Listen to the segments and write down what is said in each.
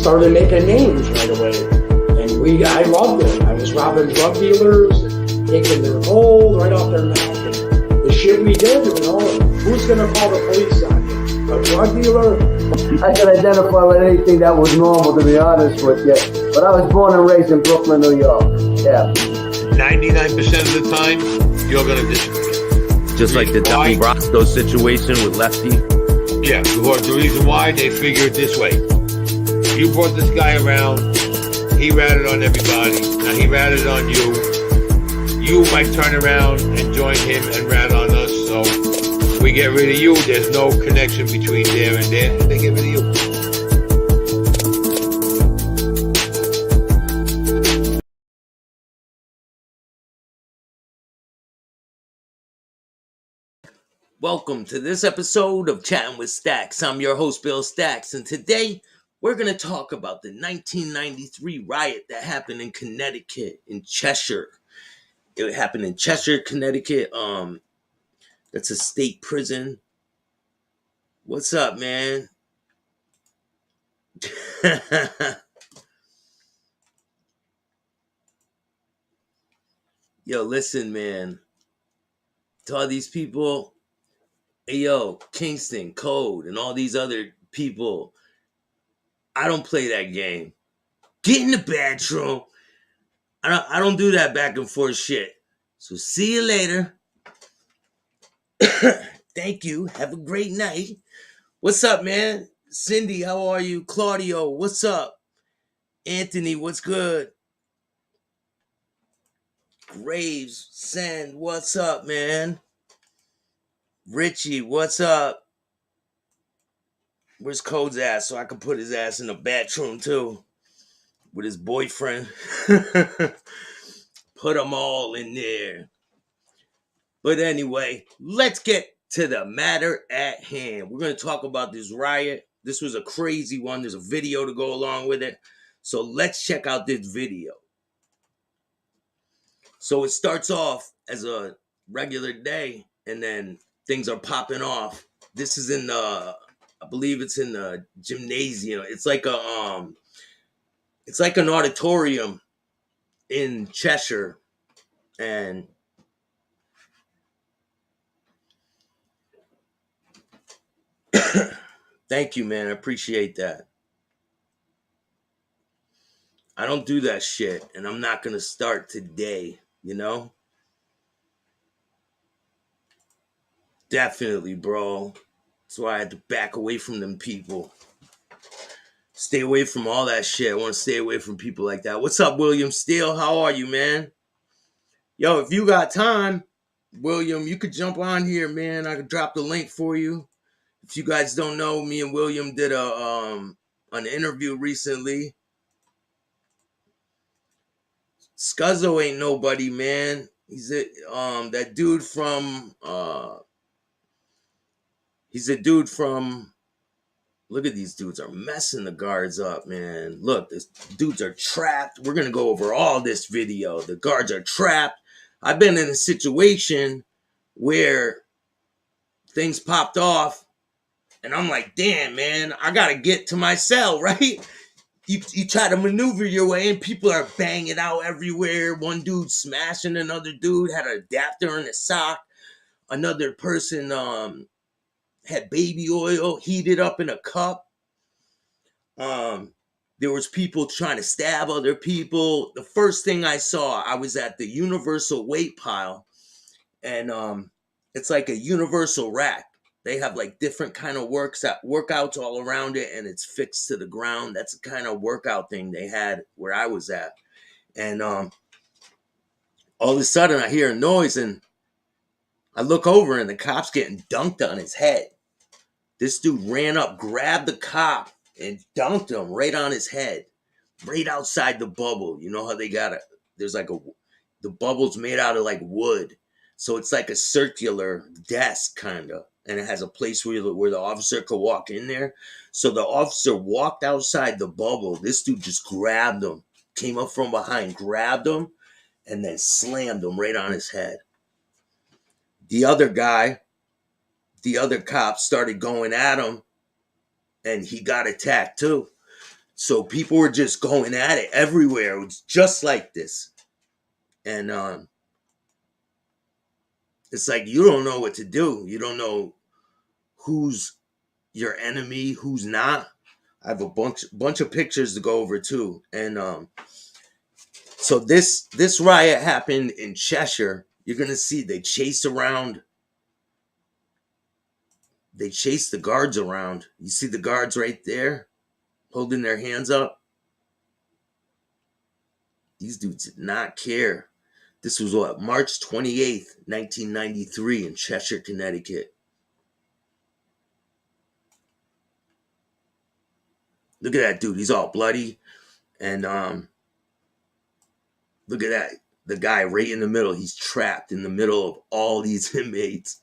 started making names right away. And I loved it. I was robbing drug dealers, and taking their gold right off their neck. And the shit we did, who's going to call the police on you? A drug dealer? I can identify with anything that was normal, to be honest with you. But I was born and raised in Brooklyn, New York. Yeah. 99% of the time, you're going to disagree. Just like the Donnie Brasco situation with Lefty. Yeah, because the reason why, they figure it this way. You brought this guy around, he ratted on everybody, now he ratted on you. You might turn around and join him and rat on us, so we get rid of you. There's no connection between there and there, and they get rid of you. Welcome to this episode of Chattin with Staxx. I'm your host, Bill Staxx, and today we're going to talk about the 1993 riot that happened in Connecticut, in Cheshire. It happened in Cheshire, Connecticut. That's a state prison. What's up, man? Yo, listen, man. To all these people, hey, yo, Kingston, Code, and all these other people, I don't play that game. Get in the bathroom. I don't do that back and forth shit. So see you later. Thank you. Have a great night. What's up, man? Cindy, how are you? Claudio, what's up? Anthony, what's good? Graves, Send, what's up, man? Richie, what's up? Where's Code's ass so I can put his ass in the bathroom too with his boyfriend? Put them all in there. But anyway, let's get to the matter at hand. We're going to talk about this riot. This was a crazy one. There's a video to go along with it. So let's check out this video. So it starts off as a regular day, and then things are popping off. This is in the, I believe it's in the gymnasium. It's like an auditorium in Cheshire, and thank you, man. I appreciate that. I don't do that shit, and I'm not gonna start today, you know? Definitely, bro. That's why I had to back away from them people. Stay away from all that shit. I want to stay away from people like that. What's up, William Steele? How are you, man? Yo, if you got time, William, you could jump on here, man. I could drop the link for you. If you guys don't know, me and William did an interview recently. Scuzzo ain't nobody, man. He's that dude from he's a dude from, look at these dudes are messing the guards up, man. Look, these dudes are trapped. We're going to go over all this video. The guards are trapped. I've been in a situation where things popped off, and I'm like, damn, man, I got to get to my cell, right? You try to maneuver your way, and people are banging out everywhere. One dude smashing another dude, had an adapter in his sock. Another person had baby oil heated up in a cup. There was people trying to stab other people. The first thing I saw, I was at the universal weight pile, and it's like a universal rack. They have like different kind of workouts all around it, and it's fixed to the ground. That's the kind of workout thing they had where I was at. And all of a sudden I hear a noise, and I look over, and the cop's getting dunked on his head. This dude ran up, grabbed the cop, and dunked him right on his head, right outside the bubble. You know how they got it? There's like the bubble's made out of like wood. So it's like a circular desk kind of. And it has a place where the officer could walk in there. So the officer walked outside the bubble. This dude just grabbed him, came up from behind, grabbed him, and then slammed him right on his head. The other cop started going at him, and he got attacked too. So people were just going at it everywhere. It was just like this. And it's like you don't know what to do. You don't know who's your enemy, who's not. I have a bunch of pictures to go over too. And so this riot happened in Cheshire. You're gonna see they chase around. They chase the guards around. You see the guards right there, holding their hands up. These dudes did not care. This was what, March 28th, 1993 in Cheshire, Connecticut. Look at that dude. He's all bloody. And look at that. The guy right in the middle. He's trapped in the middle of all these inmates.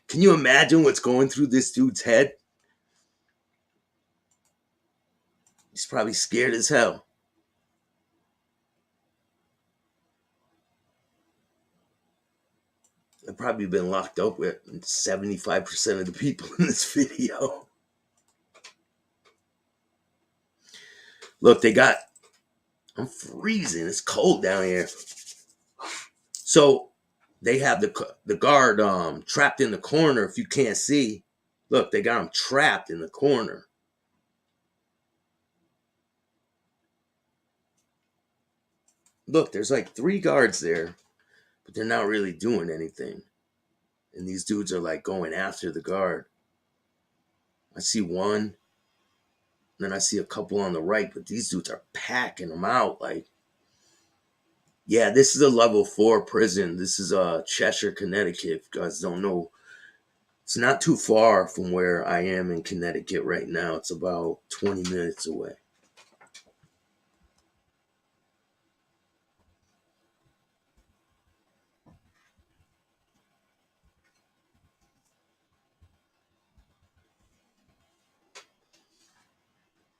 Can you imagine what's going through this dude's head? He's probably scared as hell. I've probably been locked up with 75% of the people in this video. Look, they got... I'm freezing. It's cold down here. So they have the guard trapped in the corner. If you can't see, look, they got him trapped in the corner. Look, there's like 3 guards there, but they're not really doing anything. And these dudes are like going after the guard. I see one, then I see a couple on the right, but these dudes are packing them out. Like, yeah, this is a level 4 prison. This is Cheshire, Connecticut. If you guys don't know, it's not too far from where I am in Connecticut right now. It's about 20 minutes away.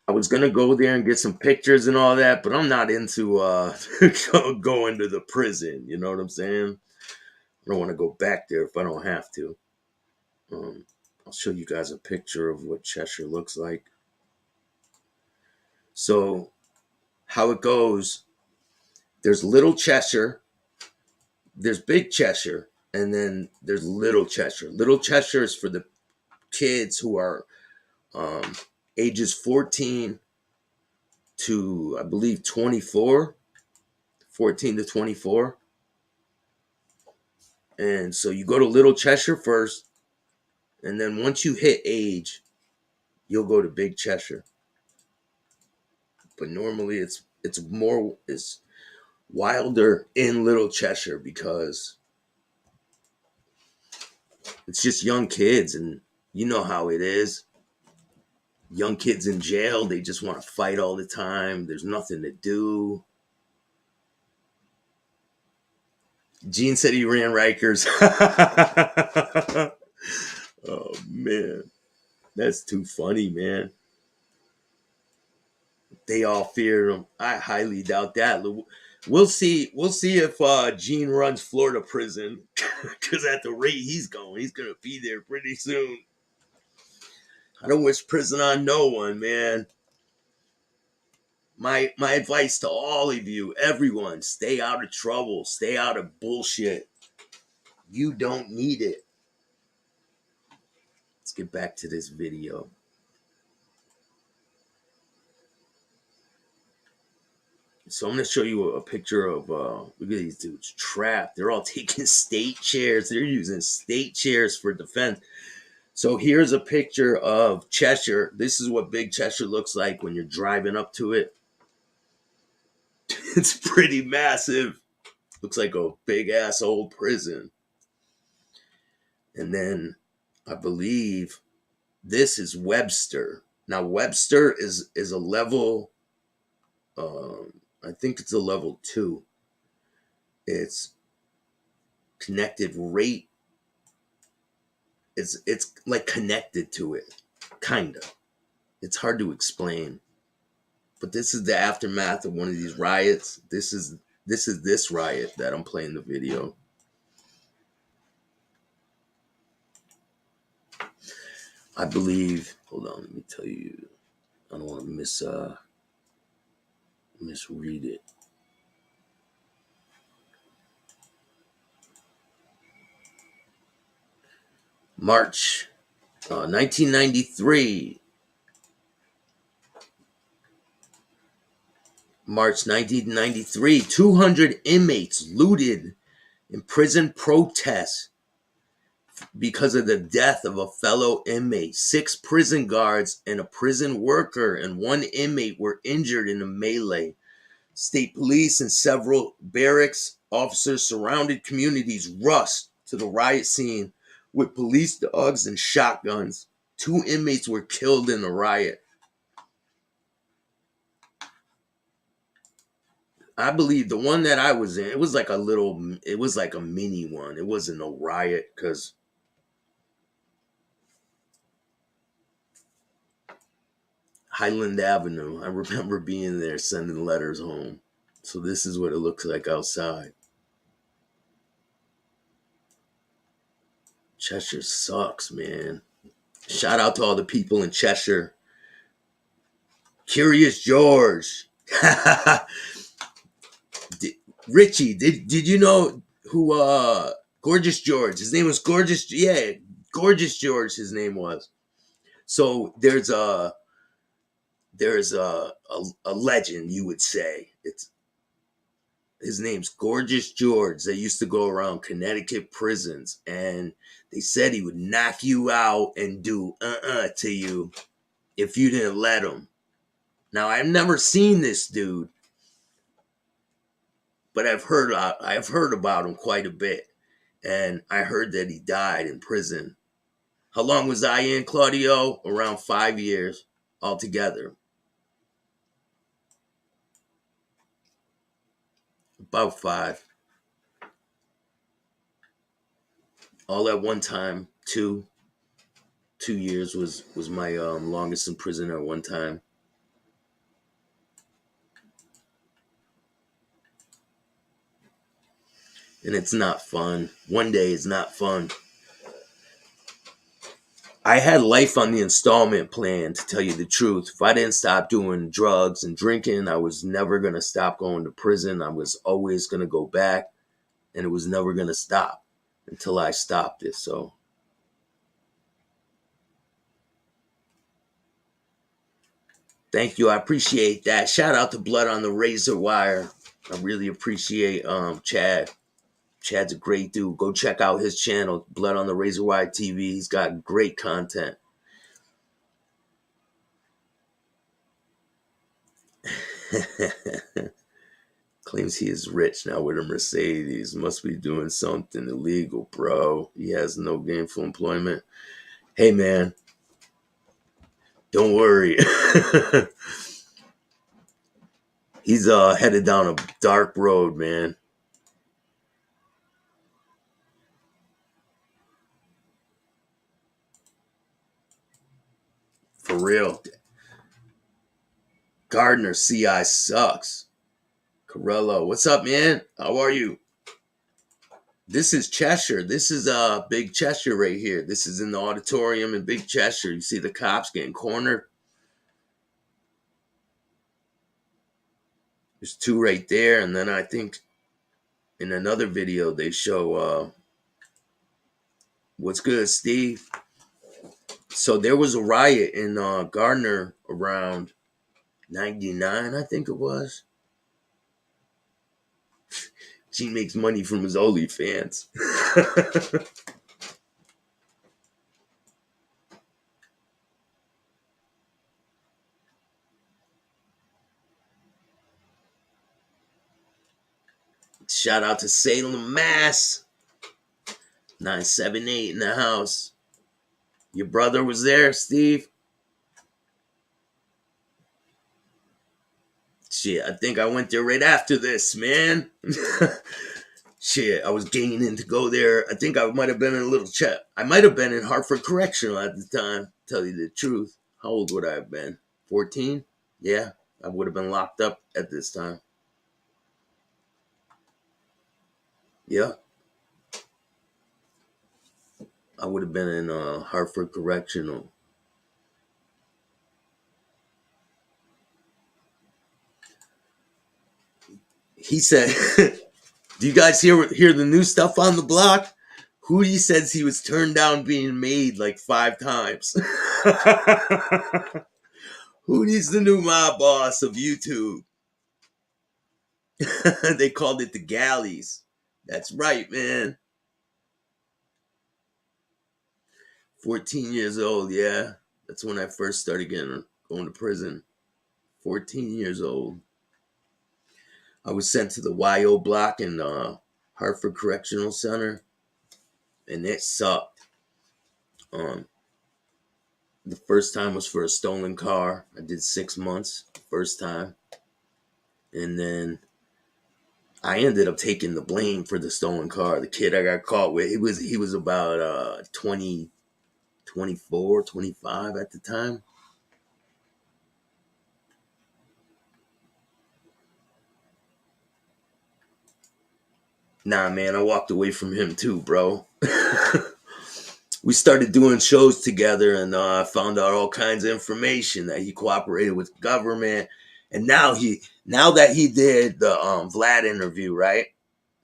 I was gonna go there and get some pictures and all that, but I'm not into going to the prison. You know what I'm saying? I don't want to go back there if I don't have to. I'll show you guys a picture of what Cheshire looks like. So, how it goes, there's Little Cheshire, there's Big Cheshire, and then there's Little Cheshire. Little Cheshire is for the kids who are ages 14 to, I believe, 24. 14 to 24. And so you go to Little Cheshire first, and then once you hit age, you'll go to Big Cheshire. But normally it's wilder in Little Cheshire because it's just young kids, and you know how it is. Young kids in jail, they just want to fight all the time. There's nothing to do. Gene said he ran Rikers. Oh, man. That's too funny, man. They all fear him. I highly doubt that. We'll see if Gene runs Florida prison. Because at the rate he's going to be there pretty soon. I don't wish prison on no one, man. My advice to all of you, everyone, stay out of trouble. Stay out of bullshit. You don't need it. Let's get back to this video. So I'm going to show you a picture of, look at these dudes trapped. They're all taking state chairs. They're using state chairs for defense. So here's a picture of Cheshire. This is what Big Cheshire looks like when you're driving up to it. It's pretty massive. Looks like a big ass old prison. And then I believe this is Webster. Now Webster is a level, I think it's a level 2. It's connected rate. It's like connected to it, kind of. It's hard to explain. But this is the aftermath of one of these riots. This is this riot that I'm playing the video. I believe, hold on, let me tell you. I don't want to miss misread it. March 1993. March 1993, 200 inmates looted in prison protests because of the death of a fellow inmate. 6 prison guards and a prison worker and 1 inmate were injured in a melee. State police and several barracks officers surrounded communities rushed to the riot scene with police dogs and shotguns. 2 inmates were killed in the riot. I believe the one that I was in, it was like a mini one. It wasn't no riot because Highland Avenue, I remember being there sending letters home. So this is what it looks like outside. Cheshire sucks, man. Shout out to all the people in Cheshire. Curious George. Richie, did you know who Gorgeous George? His name was Gorgeous. Yeah, Gorgeous George. His name was. So there's a legend, you would say. His name's Gorgeous George. They used to go around Connecticut prisons, and they said he would knock you out and do to you if you didn't let him. Now I've never seen this dude, but I've heard about him quite a bit, and I heard that he died in prison. How long was I in, Claudio? Around 5 years altogether. About 5. All at one time. 2 years was my longest in prison at one time. And it's not fun. One day is not fun. I had life on the installment plan, to tell you the truth. If I didn't stop doing drugs and drinking, I was never going to stop going to prison. I was always going to go back, and it was never going to stop until I stopped it. So thank you. I appreciate that. Shout out to Blood on the Razor Wire. I really appreciate Chad. Chad's a great dude. Go check out his channel, Blood on the Razor Wire TV. He's got great content. Claims he is rich now with a Mercedes. Must be doing something illegal, bro. He has no gainful employment. Hey, man. Don't worry. He's headed down a dark road, man. For real. Gardner CI sucks. Corello, what's up, man? How are you? This is Cheshire. This is Big Cheshire right here. This is in the auditorium in Big Cheshire. You see the cops getting cornered. There's 2 right there, and then I think in another video they show what's good, Steve. So there was a riot in Gardner around 99, I think it was. He makes money from his OnlyFans. Shout out to Salem, Mass. 978 in the house. Your brother was there, Steve? Shit, I think I went there right after this, man. Shit, I was gaining to go there. I think I might have been in a little chat. I might have been in Hartford Correctional at the time, tell you the truth. How old would I have been? 14? Yeah, I would have been locked up at this time. Yeah. I would have been in Hartford Correctional. he said, do you guys hear the new stuff on the block? Hootie says he was turned down being made like 5 times. Hootie's the new mob boss of YouTube. They called it the galleys. That's right, man. 14 years old, yeah. That's when I first started going to prison. 14 years old. I was sent to the YO block in Hartford Correctional Center, and it sucked. The first time was for a stolen car. I did 6 months first time. And then I ended up taking the blame for the stolen car. The kid I got caught with, he was about 20, 24, 25 at the time. Nah, man, I walked away from him too, bro. We started doing shows together, and I found out all kinds of information that he cooperated with government. And now that he did the Vlad interview, right?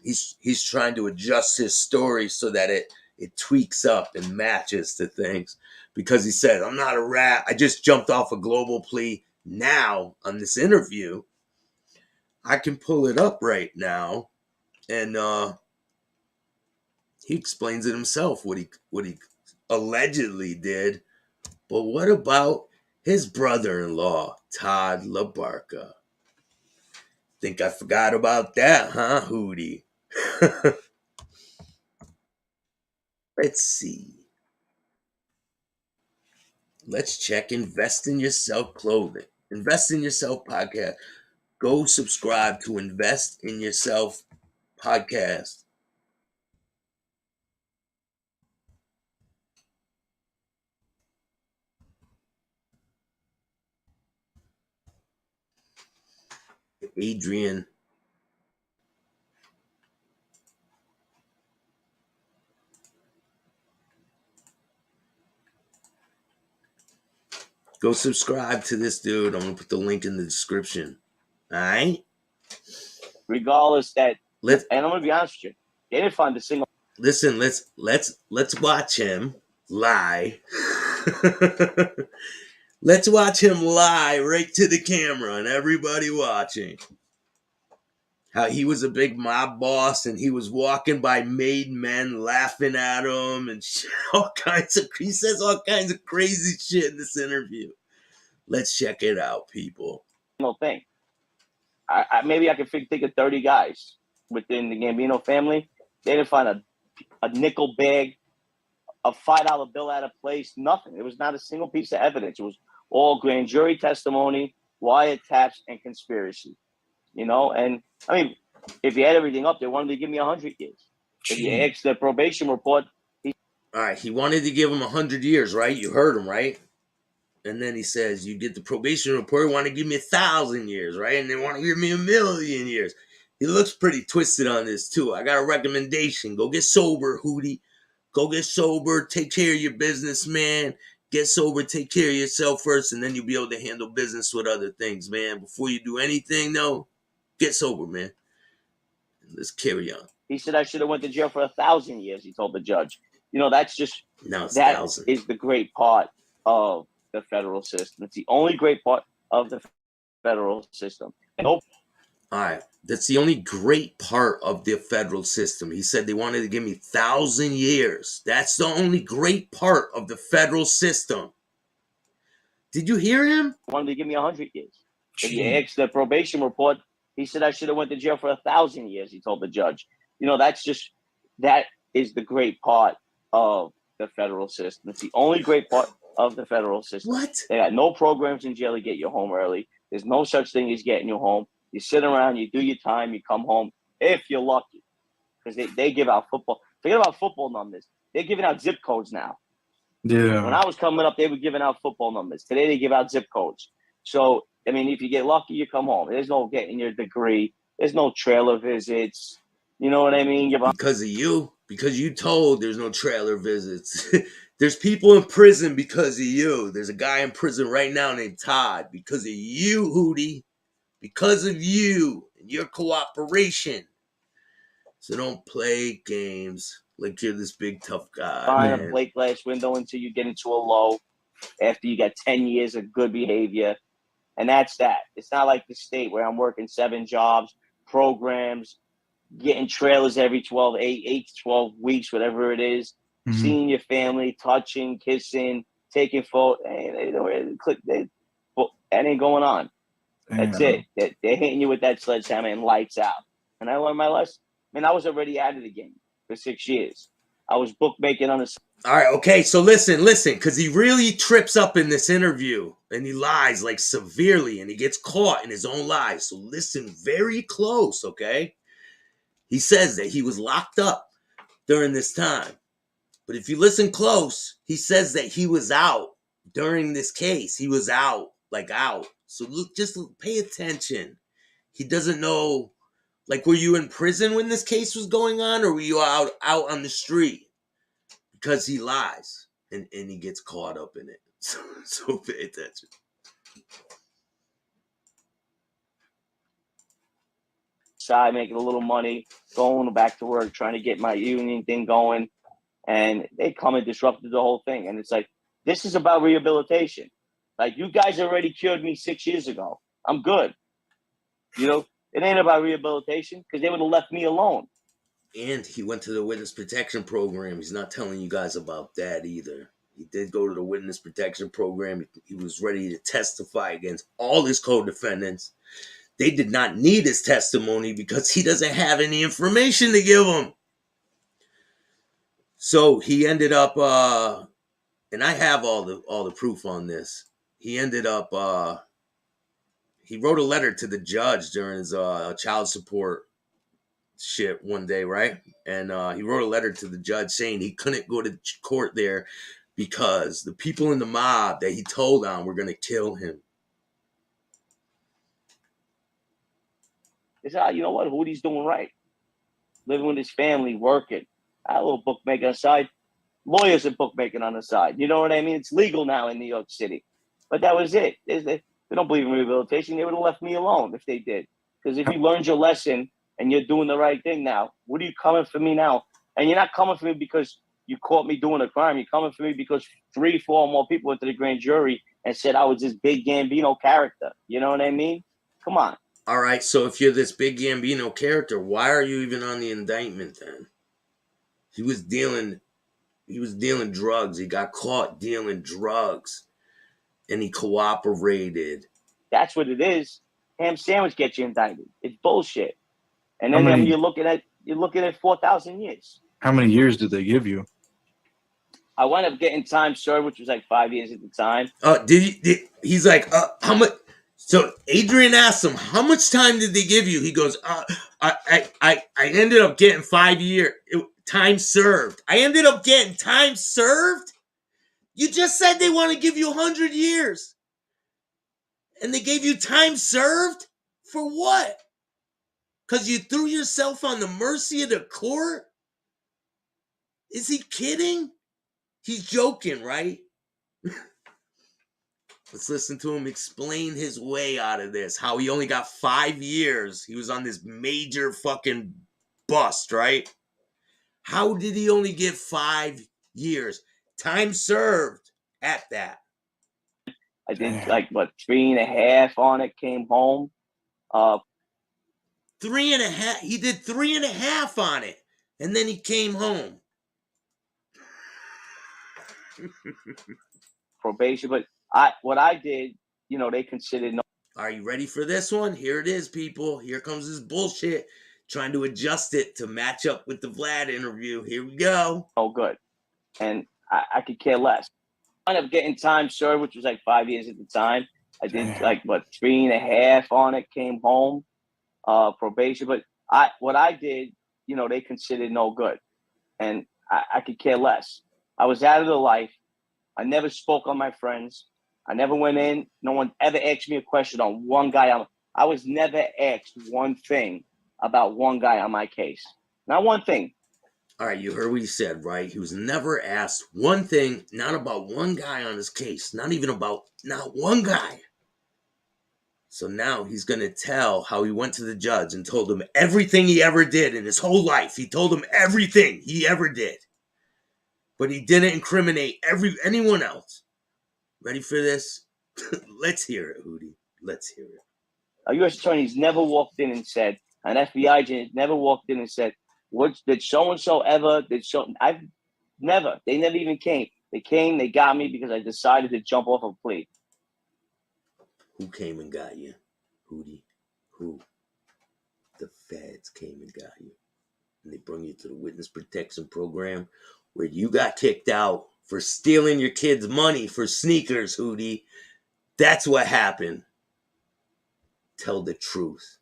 He's trying to adjust his story so that it tweaks up and matches to things. Because he said, I'm not a rat. I just jumped off a global plea. Now, on this interview, I can pull it up right now. And he explains it himself, what he allegedly did. But what about his brother-in-law, Todd LaBarca? Think I forgot about that, huh, Hootie? Let's see. Let's check Invest in Yourself clothing. Invest in Yourself podcast. Go subscribe to Invest in Yourself podcast. Adrian. Go subscribe to this dude. I'm gonna put the link in the description. All right. Regardless, and I'm gonna be honest with you, they didn't find a single. Listen, let's watch him lie. Let's watch him lie right to the camera and everybody watching. How he was a big mob boss and he was walking by made men laughing at him and shit, he says all kinds of crazy shit in this interview. Let's check it out, people. No thing. Maybe I could think of 30 guys within the Gambino family. They didn't find a nickel bag, a $5 bill at a place, nothing. It was not a single piece of evidence. It was all grand jury testimony, wiretaps, and conspiracy. And I mean, if you add everything up, they wanted to give me 100 years. If you ask the probation report, all right, he wanted to give him 100 years, right? You heard him, right? And then he says, you get the probation report, want to give me 1,000 years, right? And they want to give me 1,000,000 years. He looks pretty twisted on this, too. I got a recommendation. Go get sober, Hootie. Go get sober. Take care of your business, man. Get sober. Take care of yourself first, and then you'll be able to handle business with other things, man. Before you do anything, though, get sober, man. Let's carry on. He said I should have went to jail for 1,000 years, he told the judge. That's just, now it's that 1,000. is the great part of the federal system. It's the only great part of the federal system. Nope. All right. That's the only great part of the federal system. He said they wanted to give me 1,000 years. That's the only great part of the federal system. Did you hear him? Wanted to give me 100 years. If you ask the probation report, he said I should have went to jail for 1,000 years, he told the judge. That is the great part of the federal system. It's the only great part of the federal system. What? They got no programs in jail to get you home early. There's no such thing as getting you home. You sit around, you do your time, you come home, if you're lucky. Because they give out football. Forget about football numbers. They're giving out zip codes now. Yeah. When I was coming up, they were giving out football numbers. Today, they give out zip codes. So, I mean, if you get lucky, you come home. There's no getting your degree. There's no trailer visits. You know what I mean? Because of you. Because you told there's no trailer visits. There's people in prison because of you. There's a guy in prison right now named Todd. Because of you, Hootie. Because of you and your cooperation. So don't play games like you're this big tough guy, Find a man. plate glass window until you get into a low after you got 10 years of good behavior. And that's that. It's not like the state where I'm working 7 jobs, programs, getting trailers every 8 to 12 weeks, whatever it is, seeing your family, touching, kissing, taking photos. That ain't going on. That's it. They're hitting you with that sledgehammer and lights out. And I learned my lesson. I mean, I was already out of the game for 6 years. I was bookmaking on the. All right, okay, so listen, because he really trips up in this interview and he lies like severely and he gets caught in his own lies. So listen very close, okay? He says that he was locked up during this time. But if you listen close, he says that he was out during this case. He was out. So look, just pay attention. He doesn't know, like, were you in prison when this case was going on, or were you out on the street? Because he lies and he gets caught up in it. So pay attention. Side, making a little money, going back to work, trying to get my union thing going. And they come and disrupted the whole thing. And it's like, this is about rehabilitation. Like, you guys already cured me 6 years ago. I'm good. You know, it ain't about rehabilitation because they would have left me alone. And he went to the witness protection program. He's not telling you guys about that either. He did go to the witness protection program. He was ready to testify against all his co-defendants. They did not need his testimony because he doesn't have any information to give them. So he ended up, and I have all the proof on this. He ended up, he wrote a letter to the judge during his child support shit one day, right? And he wrote a letter to the judge saying he couldn't go to court there because the people in the mob that he told on were going to kill him. He said, you know what? Hootie's doing right. Living with his family, working. I had a little bookmaking on the side. Lawyers are bookmaking on the side. You know what I mean? It's legal now in New York City. But that was it. They don't believe in rehabilitation. They would have left me alone if they did. Because if you learned your lesson and you're doing the right thing now, what are you coming for me now? And you're not coming for me because you caught me doing a crime. You're coming for me because 3, 4 more people went to the grand jury and said I was this big Gambino character. You know what I mean? Come on. All right, so if you're this big Gambino character, why are you even on the indictment then? He was dealing drugs. He got caught dealing drugs. And he cooperated. That's what it is. Ham sandwich gets you indicted. It's bullshit. And then you're looking at 4,000 years. How many years did they give you? I wound up getting time served, which was like 5 years at the time. He's like, how much? So Adrian asked him, how much time did they give you? He goes, I ended up getting 5 years. Time served. I ended up getting time served? You just said they want to give you 100 years. And they gave you time served? For what? Because you threw yourself on the mercy of the court? Is he kidding? He's joking, right? Let's listen to him explain his way out of this. How he only got 5 years. He was on this major fucking bust, right? How did he only get 5 years? Time served at that. I did 3.5 on it, came home. 3.5. He did 3.5 on it. And then he came home. Probation, but what I did, they considered no. Are you ready for this one? Here it is, people. Here comes this bullshit. Trying to adjust it to match up with the Vlad interview. Here we go. Oh, good. And I could care less. I ended up getting time served, which was like 5 years at the time. I did 3.5 on it, came home. Probation, but what I did, they considered no good. And I could care less. I was out of the life. I never spoke on my friends. I never went in. No one ever asked me a question on one guy. I was never asked one thing about one guy on my case. Not one thing. All right, you heard what he said, right? He was never asked one thing, not about one guy on his case. Not even about, not one guy. So now he's going to tell how he went to the judge and told him everything he ever did in his whole life. He told him everything he ever did. But he didn't incriminate anyone else. Ready for this? Let's hear it, Hootie. Let's hear it. A U.S. attorney's never walked in and said, an FBI agent never walked in and said, "What did so and so ever?" I've never. They never even came. They came. They got me because I decided to jump off a plea. Who came and got you, Hootie? Who? The feds came and got you, and they brought you to the witness protection program, where you got kicked out for stealing your kids' money for sneakers, Hootie. That's what happened. Tell the truth.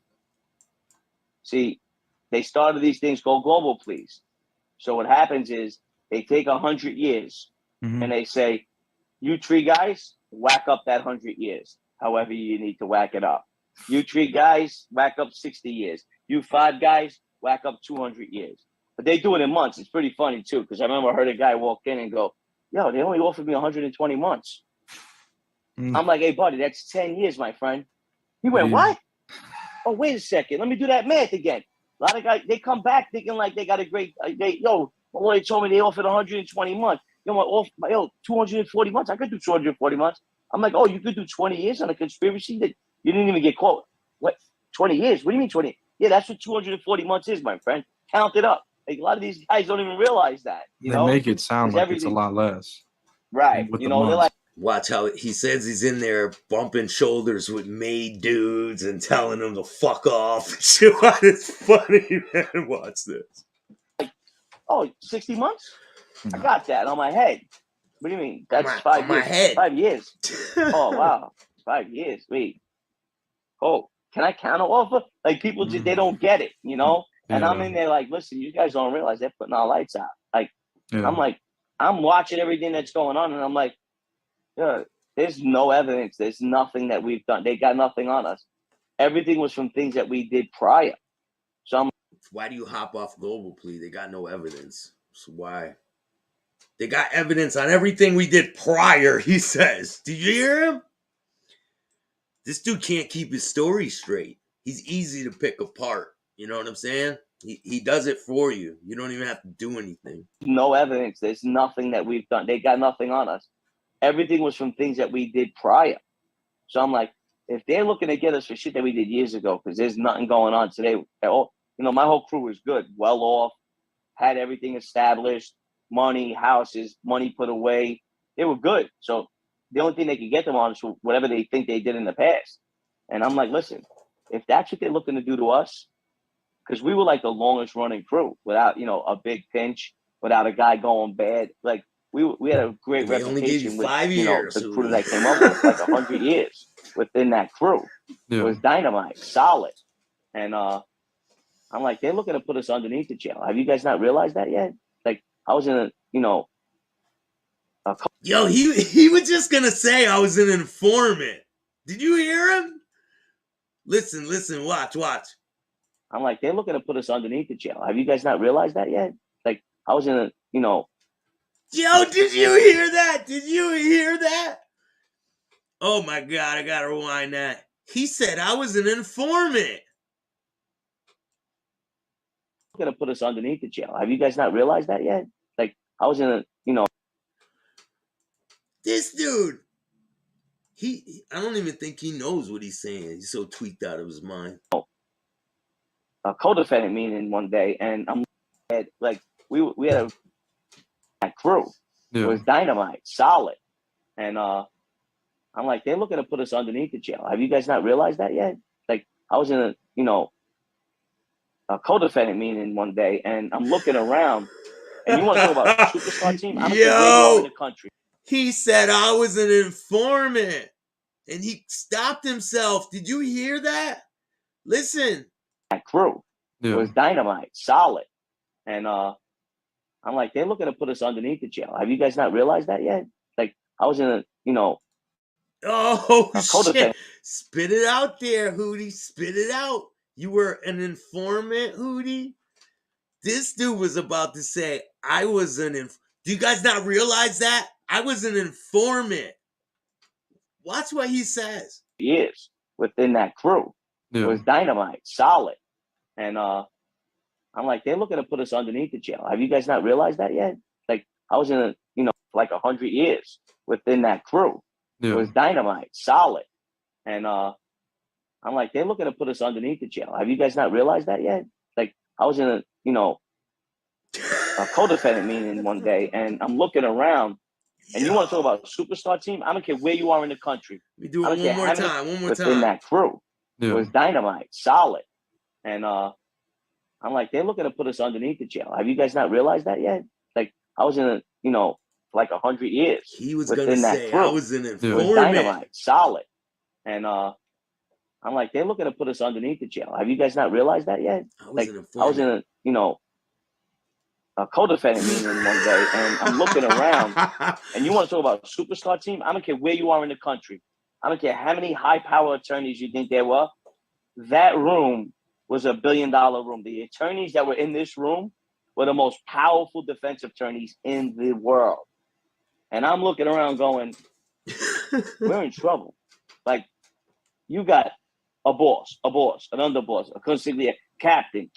See, they started these things called global pleas. So what happens is they take 100 years and they say, you 3 guys, whack up that 100 years. However you need to whack it up. You 3 guys, whack up 60 years. You 5 guys, whack up 200 years. But they do it in months. It's pretty funny, too, because I remember I heard a guy walk in and go, yo, they only offered me 120 months. I'm like, hey, buddy, that's 10 years, my friend. He went, what? Oh, wait a second. Let me do that math again. A lot of guys, they come back thinking like they got a great, my lawyer told me they offered 120 months. 240 months. I could do 240 months. I'm like, oh, you could do 20 years on a conspiracy that you didn't even get caught. What? 20 years? What do you mean 20? Yeah, that's what 240 months is, my friend. Count it up. Like, a lot of these guys don't even realize that. They make it sound like it's a lot less. Right. With They're months. like, Watch how he says he's in there bumping shoulders with made dudes and telling them to fuck off. It's funny, man. Watch this. oh, 60 months? I got that on my head. What do you mean? That's on 5 years. my head. 5 years. Oh, wow. 5 years. Wait. Oh, can I counter offer? Like, people just, they don't get it, you know? And I'm in there like, listen, you guys don't realize they're putting our lights out. Like, I'm like, I'm watching everything that's going on, and I'm like, yeah, there's no evidence. There's nothing that we've done. They got nothing on us. Everything was from things that we did prior. So I'm. Why do you hop off global plea? They got no evidence. So why? They got evidence on everything we did prior, he says. Did you hear him? This dude can't keep his story straight. He's easy to pick apart. You know what I'm saying? He does it for you. You don't even have to do anything. No evidence. There's nothing that we've done. They got nothing on us. Everything was from things that we did prior. So I'm like, if they're looking to get us for shit that we did years ago, because there's nothing going on today. My whole crew was good, well off, had everything established, money, houses, money put away. They were good. So the only thing they could get them on is whatever they think they did in the past. And I'm like, listen, if that's what they're looking to do to us, because we were like the longest running crew without, a big pinch, without a guy going bad. Like, we had a great They only gave you reputation with 5 years. the crew that came up with like 100 years within that crew. It was dynamite, solid. And I'm like, they're looking to put us underneath the jail. Have you guys not realized that yet? Like, I was in a Yo, he was just gonna say I was an informant. Did you hear him? Listen, watch. I'm like, they're looking to put us underneath the jail. Have you guys not realized that yet? Like, I was in a, Yo, did you hear that? Did you hear that? Oh my God, I gotta rewind that. He said I was an informant. Going to put us underneath the jail. Have you guys not realized that yet? Like, I was in a, This dude, I don't even think he knows what he's saying. He's so tweaked out of his mind. A co-defendant meeting one day, and I'm like, we had a crew. It was dynamite, solid. And I'm like, they're looking to put us underneath the jail. Have you guys not realized that yet? Like, I was in a co-defendant meeting one day, and I'm looking around, and you want to talk about a superstar team? I'm in the country. He said I was an informant, and he stopped himself. Did you hear that? Listen. That crew was dynamite, solid. And I'm like, they're looking to put us underneath the jail. Have you guys not realized that yet? Like, I was in a, Oh, shit. Spit it out there, Hootie. Spit it out. You were an informant, Hootie? This dude was about to say, I was an informant. Do you guys not realize that? I was an informant. Watch what he says. Years. within that crew was dynamite, solid. And I'm like, they're looking to put us underneath the jail. Have you guys not realized that yet? Like, I was in a, like 100 years within that crew was dynamite, solid. And I'm like, they're looking to put us underneath the jail. Have you guys not realized that yet? Like, I was in a, a co-defendant meeting one day, and I'm looking around, and you want to talk about a superstar team? I don't care where you are in the country. We do it one more time. Within that crew was dynamite, solid. And I'm like, they're looking to put us underneath the jail. Have you guys not realized that yet? Like, I was in a, like 100 years. He was going to say, I was an informant. Dynamite, solid. And I'm like, they're looking to put us underneath the jail. Have you guys not realized that yet? I was in a, a co-defendant meeting one day, and I'm looking around, and you want to talk about a superstar team? I don't care where you are in the country. I don't care how many high-power attorneys you think there were. That room was $1 billion room. The attorneys that were in this room were the most powerful defensive attorneys in the world. And I'm looking around going, we're in trouble. Like, you got a boss, an underboss, a consigliere, captain.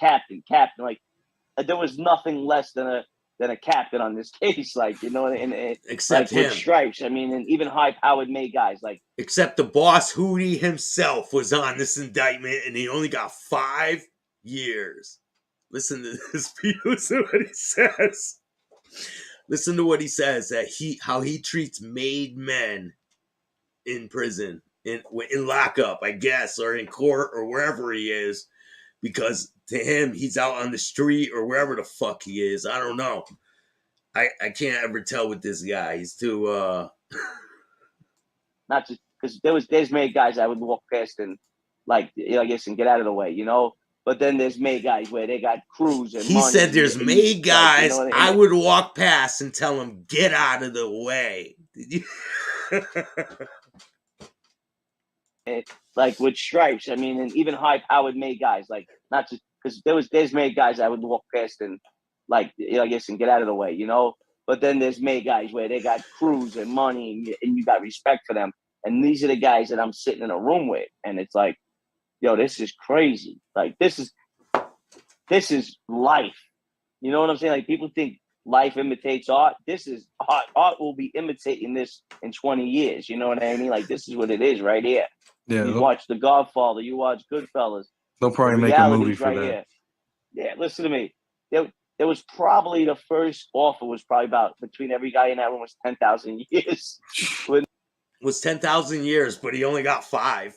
Like, there was nothing less than a captain on this case, like, and except like, him. With stripes. I mean, and even high-powered made guys, like. Except the boss Hootie himself was on this indictment, and he only got 5 years. Listen to this. Listen to what he says. Listen to what he says, that how he treats made men in prison, in lockup, I guess, or in court, or wherever he is, because to him, he's out on the street or wherever the fuck he is. I don't know. I can't ever tell with this guy. He's too not just because there's made guys I would walk past and, like, I guess, and get out of the way, But then there's made guys where they got crews and he money. said there's made guys, like, I would walk past and tell them, get out of the way. Did you? Like, with stripes, I mean, and even high-powered made guys, like, not just because there's made guys I would walk past and, like, I guess, and get out of the way, But then there's made guys where they got crews and money, and you got respect for them. And these are the guys that I'm sitting in a room with, and it's like, yo, this is crazy. Like, this is life. You know what I'm saying? Like, people think life imitates art. This is art. Art will be imitating this in 20 years. You know what I mean? Like, this is what it is right here. Yeah. You watch The Godfather. You watch Goodfellas. They'll probably make a movie for that. Here. Yeah, listen to me. There was probably the first offer was probably about between every guy in that room was 10,000 years. Was 10,000 years, but he only got 5.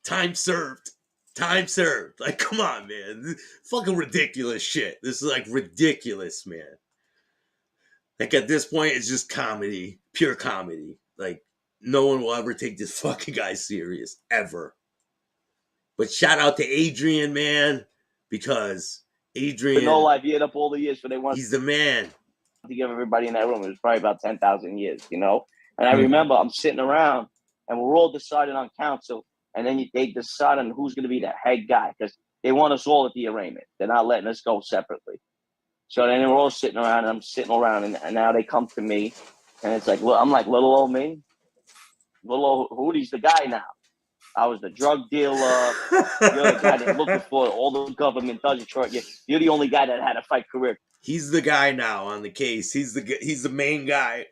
Time served. Like, come on, man. Fucking ridiculous shit. This is like ridiculous, man. Like, at this point, it's just comedy. Pure comedy. Like, no one will ever take this fucking guy serious. Ever. But shout out to Adrian, man. Because Adrian. No life, he had up all the years, so they wanted. He's the man. To give everybody in that room, it was probably about 10,000 years, And I remember I'm sitting around, and we're all deciding on counsel, and then they decide on who's going to be the head guy, because they want us all at the arraignment. They're not letting us go separately. So then we're all sitting around, and I'm sitting around, and now they come to me, and it's like, well, I'm like, little old me? Little old Hootie's the guy now. I was the drug dealer. You're the guy they're looking for. All the government does it short. You're the only guy that had a fight career. He's the guy now on the case. He's the main guy.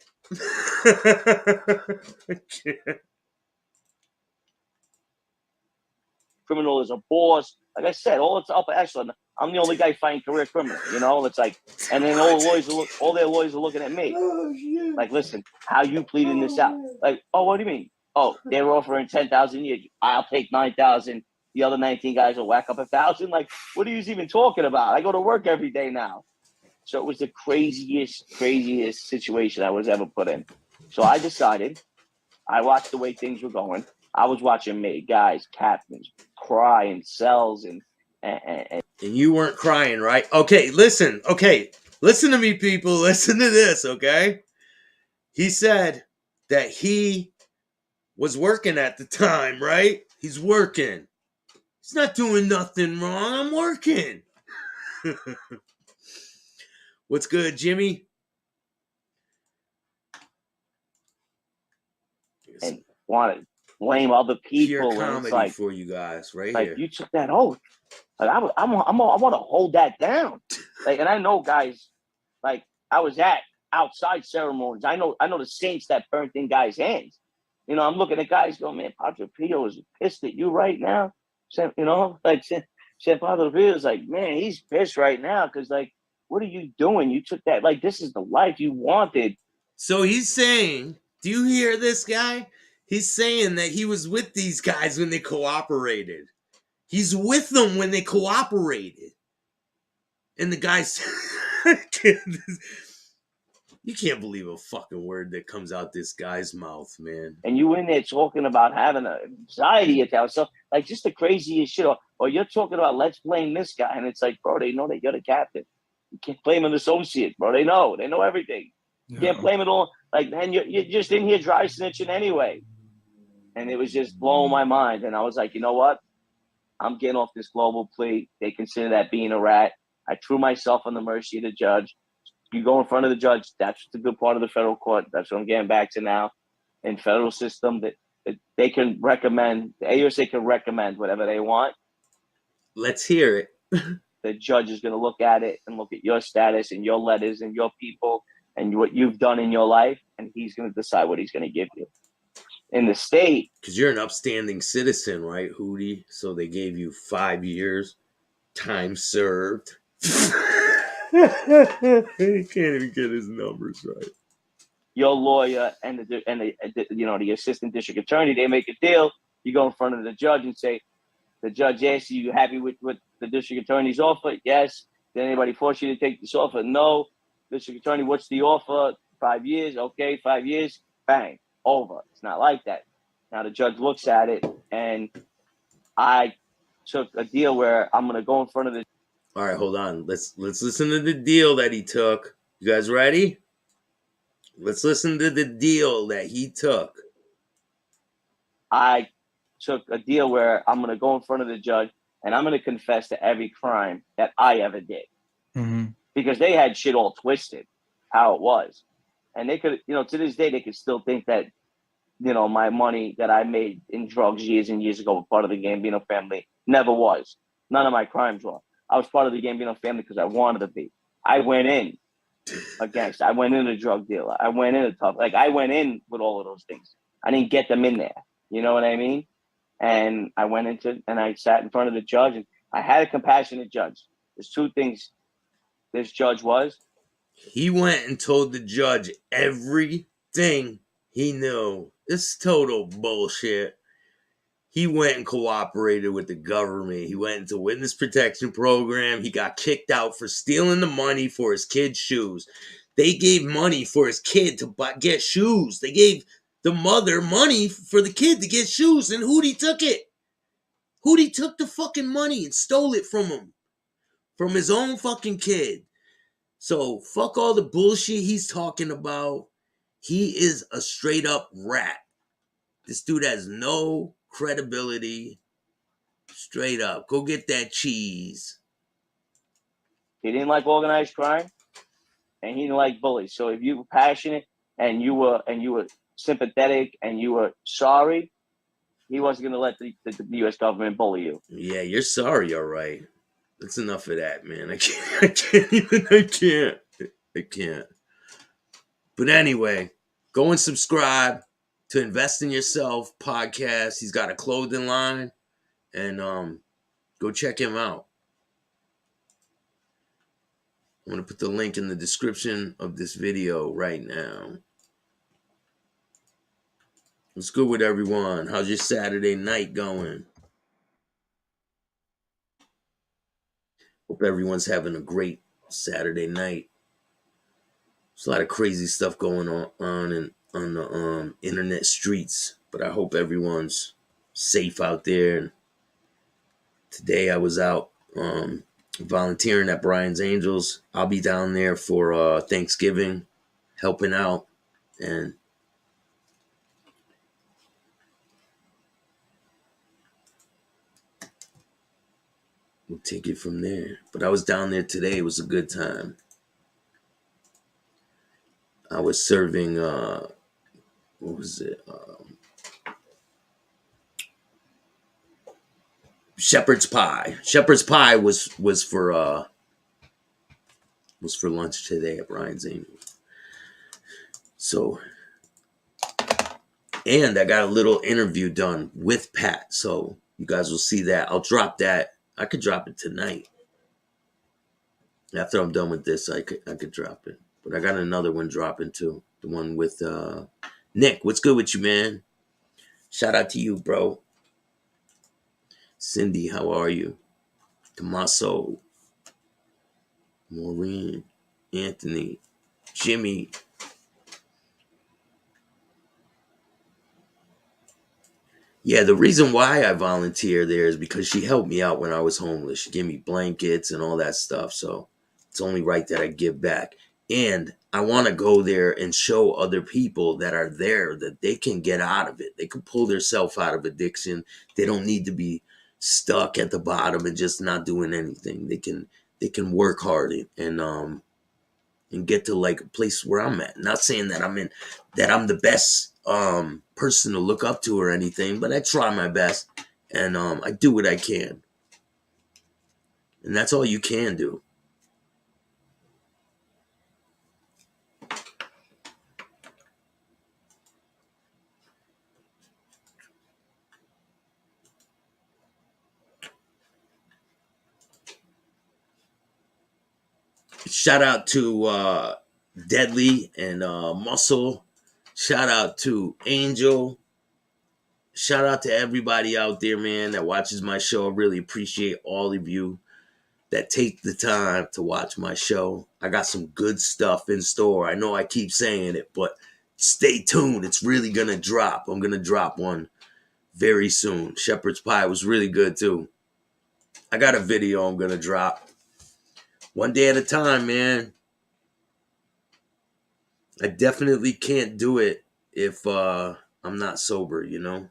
Criminal is a boss. Like I said, all it's upper echelon. I'm the only guy fighting career criminal. It's like, and then all their lawyers are looking at me. Oh, shit. Like, listen, how you pleading this out? Like, oh, what do you mean? Oh, they're offering 10,000 years. I'll take 9,000. The other 19 guys will whack up 1,000. Like, what are you even talking about? I go to work every day now. So it was the craziest situation I was ever put in. So I decided, I watched the way things were going. I was watching made guys, captains, cry in cells and you weren't crying, right? Okay, listen. Okay, listen to me, people. Listen to this, okay? He said that he was working at the time, right? He's working. He's not doing nothing wrong. I'm working. What's good, Jimmy? And wanted blame other Pure people. And it's comedy for you guys, right like here. you took that oath. Like I want to hold that down. Like, and I know guys, like I was at outside ceremonies. I know the saints that burnt in guys' hands. You know, I'm looking at guys going, man, Padre Pio is pissed at you right now. You know, like Padre Pio is like, man, he's pissed right now because like, what are you doing? You took that, like, this is the life you wanted. So he's saying, do you hear this guy? He's saying that he was with these guys when they cooperated. He's with them when they cooperated. And the guys, you can't believe a fucking word that comes out this guy's mouth, man. And you in there talking about having an anxiety attack. So, like, just the craziest shit. Or you're talking about, let's blame this guy. And it's like, bro, they know that you're the captain. You can't blame an associate, bro. They know everything. You can't blame it all. Like, then you're just in here dry snitching anyway. And it was just blowing my mind. And I was like, you know what? I'm getting off this global plea. They consider that being a rat. I threw myself on the mercy of the judge. You go in front of the judge. That's the good part of the federal court. That's what I'm getting back to now. In federal system, that they can recommend, the AUSA can recommend whatever they want. Let's hear it. The judge is going to look at it and look at your status and your letters and your people and what you've done in your life, and he's going to decide what he's going to give you. In the state, because you're an upstanding citizen, right, Hootie? So they gave you 5 years, time served. He can't even get his numbers right. Your lawyer and the assistant district attorney, they make a deal. You go in front of the judge and say, the judge asks you happy with the district attorney's offer? Yes. Did anybody force you to take this offer? No. District attorney, what's the offer? 5 years. Okay, 5 years. Bang. Over. It's not like that. Now the judge looks at it, and I took a deal where I'm going to go in front of the. All right, hold on. Let's listen to the deal that he took. You guys ready? Let's listen to the deal that he took. I took a deal where I'm going to go in front of the judge, and I'm going to confess to every crime that I ever did. Mm-hmm. Because they had shit all twisted, how it was. And they could, to this day, they could still think that, my money that I made in drugs years and years ago was part of the Gambino family. Never was. None of my crimes were. I was part of the Gambino family because I wanted to be. I went in a gangster. I went in a drug dealer. I went in a tough. Like, I went in with all of those things. I didn't get them in there. You know what I mean? And I went into, and I sat in front of the judge, and I had a compassionate judge. There's two things this judge was. He went and told the judge everything he knew. This is total bullshit. He went and cooperated with the government. He went into witness protection program. He got kicked out for stealing the money for his kid's shoes. They gave money for his kid to get shoes. They gave the mother money for the kid to get shoes, and Hootie took it. Hootie took the fucking money and stole it from him. From his own fucking kid. So fuck all the bullshit he's talking about. He is a straight up rat. This dude has no credibility. Straight up. Go get that cheese. He didn't like organized crime, and he didn't like bullies. So if you were passionate and you were sympathetic and you were sorry, he wasn't going to let the U.S. government bully you. Yeah, you're sorry, all right. That's enough of that, man. I can't. But anyway, go and subscribe to Invest in Yourself podcast. He's got a clothing line, and go check him out. I'm going to put the link in the description of this video right now. What's good with everyone? How's your Saturday night going? Hope everyone's having a great Saturday night. There's a lot of crazy stuff going on the internet streets, but I hope everyone's safe out there. And today I was out volunteering at Brian's Angels. I'll be down there for Thanksgiving, helping out, and we'll take it from there. But I was down there today. It was a good time. I was serving, what was it? shepherd's pie. Shepherd's pie was for lunch today at Brian's Amy. So, and I got a little interview done with Pat, so you guys will see that. I'll drop that. I could drop it tonight. After I'm done with this, I could drop it. But I got another one dropping too. The one with Nick. What's good with you, man? Shout out to you, bro. Cindy, how are you? Tommaso, Maureen, Anthony, Jimmy. Yeah, the reason why I volunteer there is because she helped me out when I was homeless. She gave me blankets and all that stuff. So it's only right that I give back. And I want to go there and show other people that are there that they can get out of it. They can pull themselves out of addiction. They don't need to be stuck at the bottom and just not doing anything. They can work hard and get to like a place where I'm at. Not saying that I'm the best person to look up to or anything, but I try my best and I do what I can. And that's all you can do. Shout out to Deadly and Muscle. Shout out to Angel. Shout out to everybody out there, man, that watches my show. I really appreciate all of you that take the time to watch my show. I got some good stuff in store. I know I keep saying it, but stay tuned. It's really going to drop. I'm going to drop one very soon. Shepherd's Pie was really good, too. I got a video I'm going to drop. One day at a time, man. I definitely can't do it if I'm not sober, you know?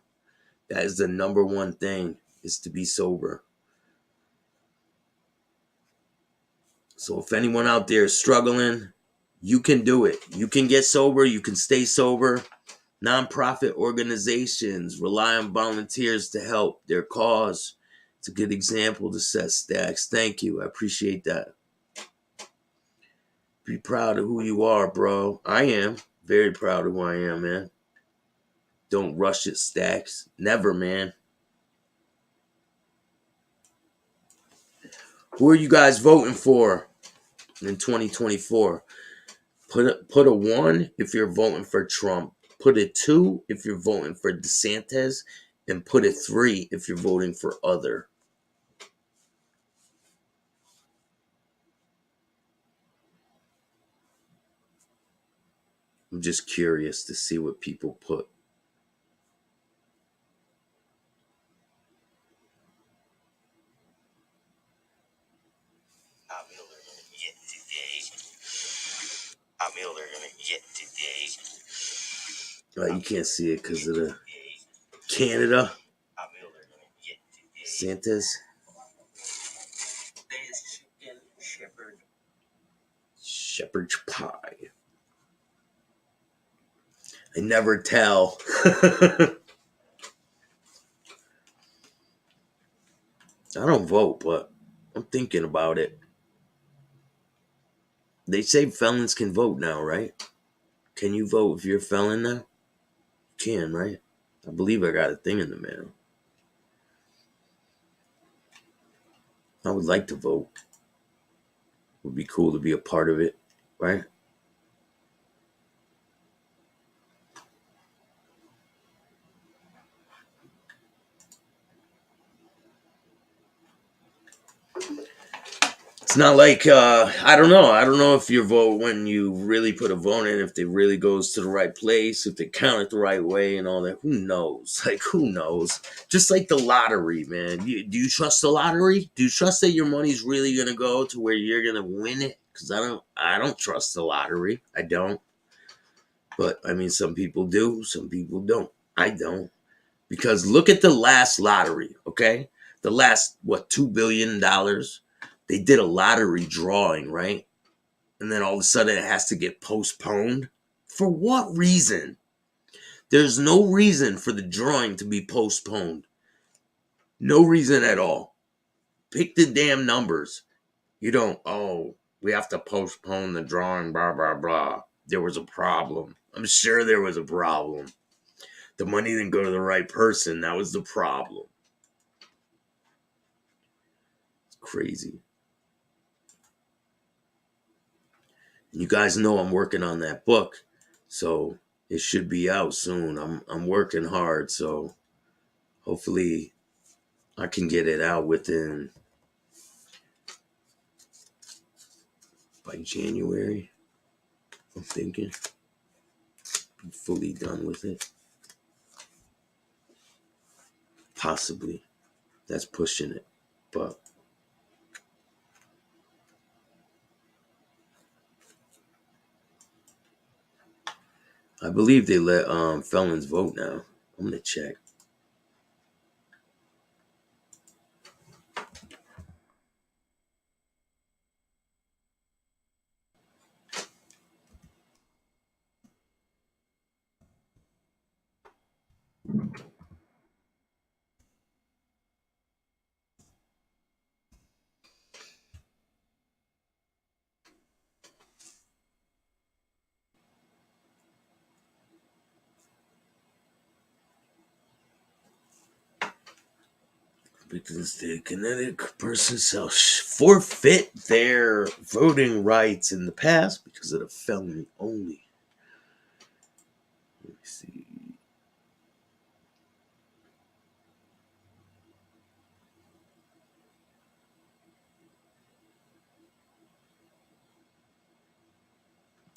That is the number one thing, is to be sober. So if anyone out there is struggling, you can do it. You can get sober. You can stay sober. Nonprofit organizations rely on volunteers to help their cause. It's a good example to set, Staxx. Thank you. I appreciate that. Be proud of who you are, bro. I am very proud of who I am, man. Don't rush it, Staxx. Never, man. Who are you guys voting for in 2024? Put a 1 if you're voting for Trump. Put a 2 if you're voting for DeSantis. And put a 3 if you're voting for other. I'm just curious to see what people put. You can't see it because of the Canada. Santa's. Shepherd's Pie. I never tell. I don't vote, but I'm thinking about it. They say felons can vote now, right? Can you vote if you're a felon now? You can, right? I believe I got a thing in the mail. I would like to vote. It would be cool to be a part of it, right? It's not like, I don't know if your vote, when you really put a vote in, if it really goes to the right place, if they count it the right way and all that. Who knows? Like, who knows? Just like the lottery, man. Do you trust the lottery? Do you trust that your money's really going to go to where you're going to win it? Because I don't trust the lottery. I don't. But, I mean, some people do. Some people don't. I don't. Because look at the last lottery, okay? The last, $2 billion? They did a lottery drawing, right? And then all of a sudden it has to get postponed. For what reason? There's no reason for the drawing to be postponed. No reason at all. Pick the damn numbers. You don't, oh, we have to postpone the drawing, blah, blah, blah. There was a problem. I'm sure there was a problem. The money didn't go to the right person. That was the problem. It's crazy. You guys know I'm working on that book, so it should be out soon. I'm working hard, so hopefully I can get it out within by January. I'm thinking be fully done with it. Possibly. That's pushing it, but I believe they let felons vote now. I'm gonna check. Because the Connecticut person shall forfeit their voting rights in the past because of the felony only. Let me see.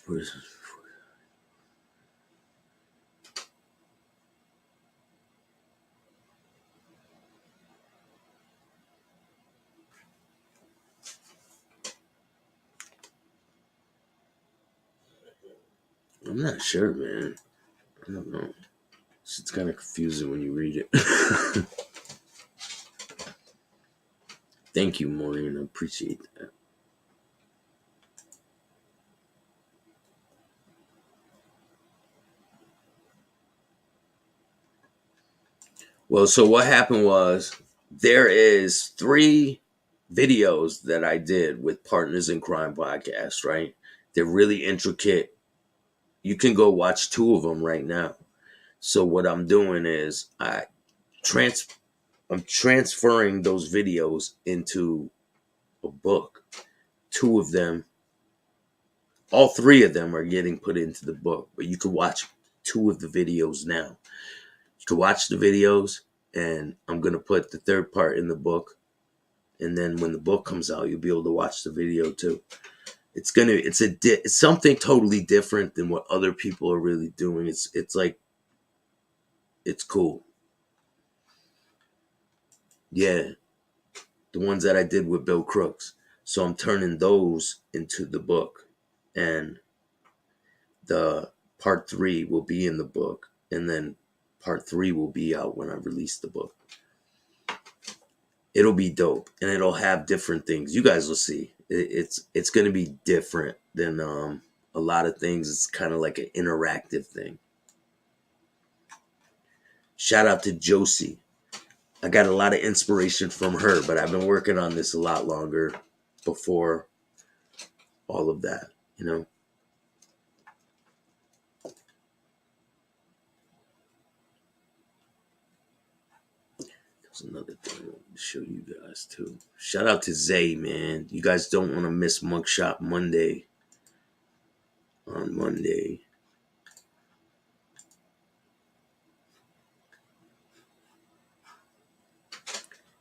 Where's I'm not sure, man. I don't know. It's kind of confusing when you read it. Thank you, Maureen. I appreciate that. Well, so what happened was there is 3 videos that I did with Partners in Crime podcast, right? They're really intricate. You can go watch 2 of them right now. So what I'm doing is I'm transferring those videos into a book. 2 of them, all 3 of them are getting put into the book, but you can watch 2 of the videos now. You can watch the videos, and I'm going to put the 3rd part in the book. And then when the book comes out, you'll be able to watch the video too. It's something totally different than what other people are really doing. It's like, it's cool. Yeah. The ones that I did with Bill Crooks. So I'm turning those into the book, and the part 3 will be in the book, and then part 3 will be out when I release the book. It'll be dope, and it'll have different things. You guys will see. It's going to be different than a lot of things. It's kind of like an interactive thing. Shout out to Josie. I got a lot of inspiration from her, but I've been working on this a lot longer before all of that, you know. There's another thing I want to show you guys too. Shout out to Zay, man. You guys don't want to miss Mugshot Monday on Monday.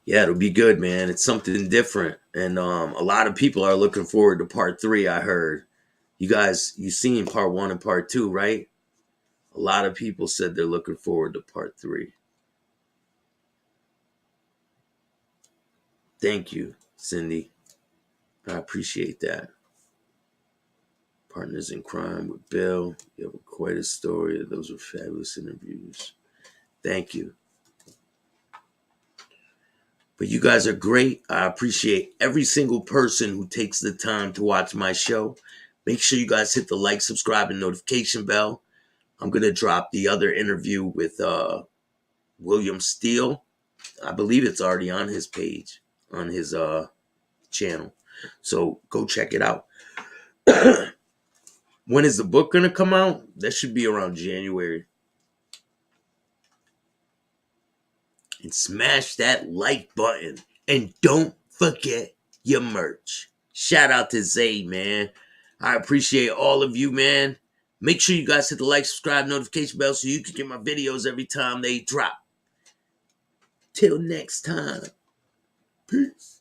Yeah, it'll be good, man. It's something different. And a lot of people are looking forward to part 3, I heard. You guys, you seen part 1 and part 2, right? A lot of people said they're looking forward to part 3. Thank you, Cindy. I appreciate that. Partners in Crime with Bill. You have quite a story. Those were fabulous interviews. Thank you. But you guys are great. I appreciate every single person who takes the time to watch my show. Make sure you guys hit the like, subscribe, and notification bell. I'm going to drop the other interview with William Steele I believe it's already on his page, on his channel. So go check it out. When is the book gonna come out? That should be around January. And smash that like button. And don't forget your merch. Shout out to Zay, man. I appreciate all of you, man. Make sure you guys hit the like, subscribe, notification bell so you can get my videos every time they drop. Till next time. Peace.